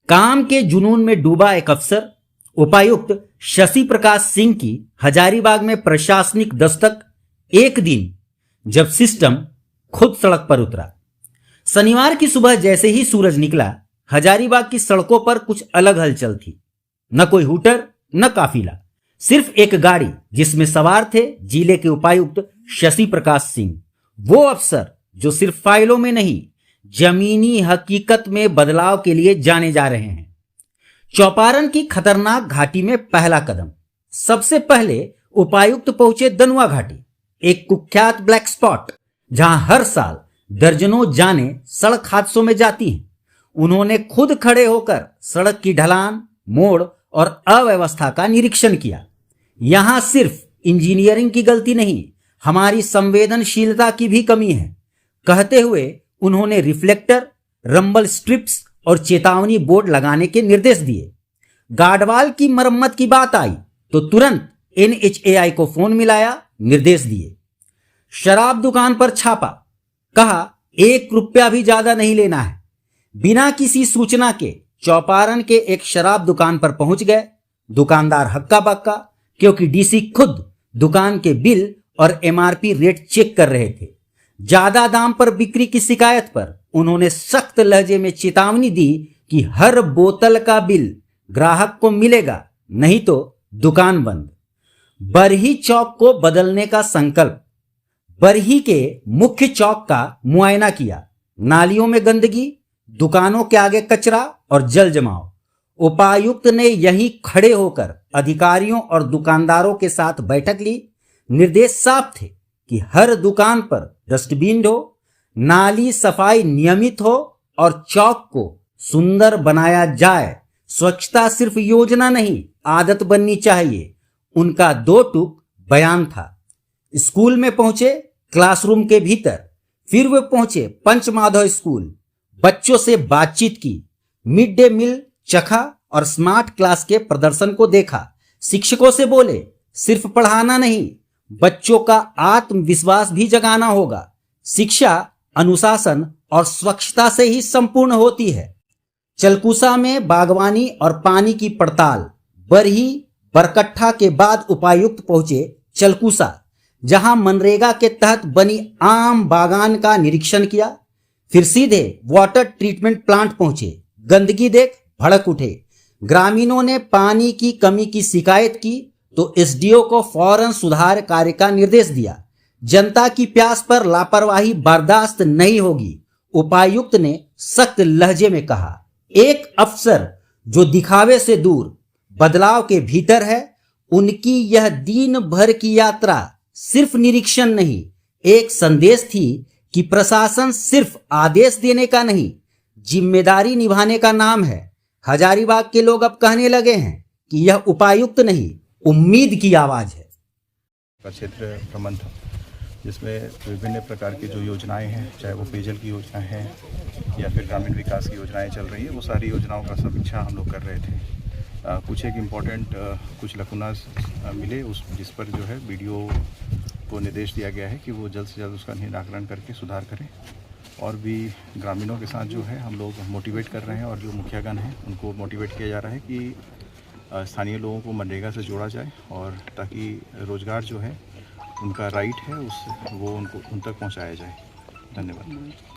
काम के जुनून में डूबा एक अफसर उपायुक्त शशि प्रकाश सिंह की हजारीबाग में प्रशासनिक दस्तक एक दिन जब सिस्टम खुद सड़क पर उतरा। शनिवार की सुबह जैसे ही सूरज निकला, हजारीबाग की सड़कों पर कुछ अलग हलचल थी। न कोई हूटर न काफिला, सिर्फ एक गाड़ी जिसमें सवार थे जिले के उपायुक्त शशि प्रकाश सिंह, वो अफसर जो सिर्फ फाइलों में नहीं जमीनी हकीकत में बदलाव के लिए जाने जा रहे हैं। चौपारण की खतरनाक घाटी में पहला कदम। सबसे पहले उपायुक्त पहुंचे दनुआ घाटी, एक कुख्यात ब्लैक स्पॉट जहां हर साल दर्जनों जानें सड़क हादसों में जाती हैं। उन्होंने खुद खड़े होकर सड़क की ढलान, मोड़ और अव्यवस्था का निरीक्षण किया। यहां सिर्फ इंजीनियरिंग की गलती नहीं, हमारी संवेदनशीलता की भी कमी है, कहते हुए उन्होंने रिफ्लेक्टर, रंबल स्ट्रिप्स और चेतावनी बोर्ड लगाने के निर्देश दिए। गार्डवाल की मरम्मत की बात आई तो तुरंत NHAI को फोन मिलाया, निर्देश दिए। शराब दुकान पर छापा, कहा 1 रुपया भी ज्यादा नहीं लेना है। बिना किसी सूचना के चौपारण के एक शराब दुकान पर पहुंच गए। दुकानदार हक्का बक्का, क्योंकि डीसी खुद दुकान के बिल और MRP रेट चेक कर रहे थे। ज्यादा दाम पर बिक्री की शिकायत पर उन्होंने सख्त लहजे में चेतावनी दी कि हर बोतल का बिल ग्राहक को मिलेगा, नहीं तो दुकान बंद। बरही चौक को बदलने का संकल्प। बरही के मुख्य चौक का मुआयना किया। नालियों में गंदगी, दुकानों के आगे कचरा और जल जमाव। उपायुक्त ने यहीं खड़े होकर अधिकारियों और दुकानदारों के साथ बैठक ली। निर्देश साफ थे कि हर दुकान पर डस्टबिन हो, नाली सफाई नियमित हो और चौक को सुंदर बनाया जाए। स्वच्छता सिर्फ योजना नहीं, आदत बननी चाहिए। उनका 2 टूक बयान था। स्कूल में पहुंचे, क्लासरूम के भीतर, फिर वे पहुंचे पंचमाधव स्कूल, बच्चों से बातचीत की, मिड डे मील चखा और स्मार्ट क्लास के प्रदर्शन को देखा। शिक्षकों से बोले, सिर्फ पढ़ाना नहीं, बच्चों का आत्मविश्वास भी जगाना होगा। शिक्षा अनुशासन और स्वच्छता से ही संपूर्ण होती है। चलकुसा में बागवानी और पानी की पड़ताल। बरही बरकट्ठा के बाद उपायुक्त पहुंचे चलकुसा, जहां मनरेगा के तहत बनी आम बागान का निरीक्षण किया। फिर सीधे वाटर ट्रीटमेंट प्लांट पहुंचे। गंदगी देख भड़क उठे। ग्रामीणों ने पानी की कमी की शिकायत की तो SDO को फौरन सुधार कार्य का निर्देश दिया। जनता की प्यास पर लापरवाही बर्दाश्त नहीं होगी, उपायुक्त ने सख्त लहजे में कहा। एक अफसर जो दिखावे से दूर बदलाव के भीतर है, उनकी यह दिन भर की यात्रा सिर्फ निरीक्षण नहीं, एक संदेश थी कि प्रशासन सिर्फ आदेश देने का नहीं, जिम्मेदारी निभाने का नाम है। हजारीबाग के लोग अब कहने लगे हैं कि यह उपायुक्त नहीं, उम्मीद की आवाज है। क्षेत्र प्रबंध, जिसमें विभिन्न प्रकार की जो योजनाएं हैं, चाहे वो पेयजल की योजना है या फिर ग्रामीण विकास की योजनाएं चल रही है, वो सारी योजनाओं का समीक्षा हम लोग कर रहे थे। कुछ एक इम्पोर्टेंट कुछ लकुनास मिले, उस जिस पर जो है BDO को निर्देश दिया गया है कि वो जल्द से जल्द उसका निराकरण करके सुधार करें। और भी ग्रामीणों के साथ जो है हम लोग मोटिवेट कर रहे हैं, और जो मुखियागण हैं उनको मोटिवेट किया जा रहा है कि स्थानीय लोगों को मनरेगा से जोड़ा जाए, और ताकि रोज़गार जो है उनका राइट है वो उन तक पहुंचाया जाए। धन्यवाद।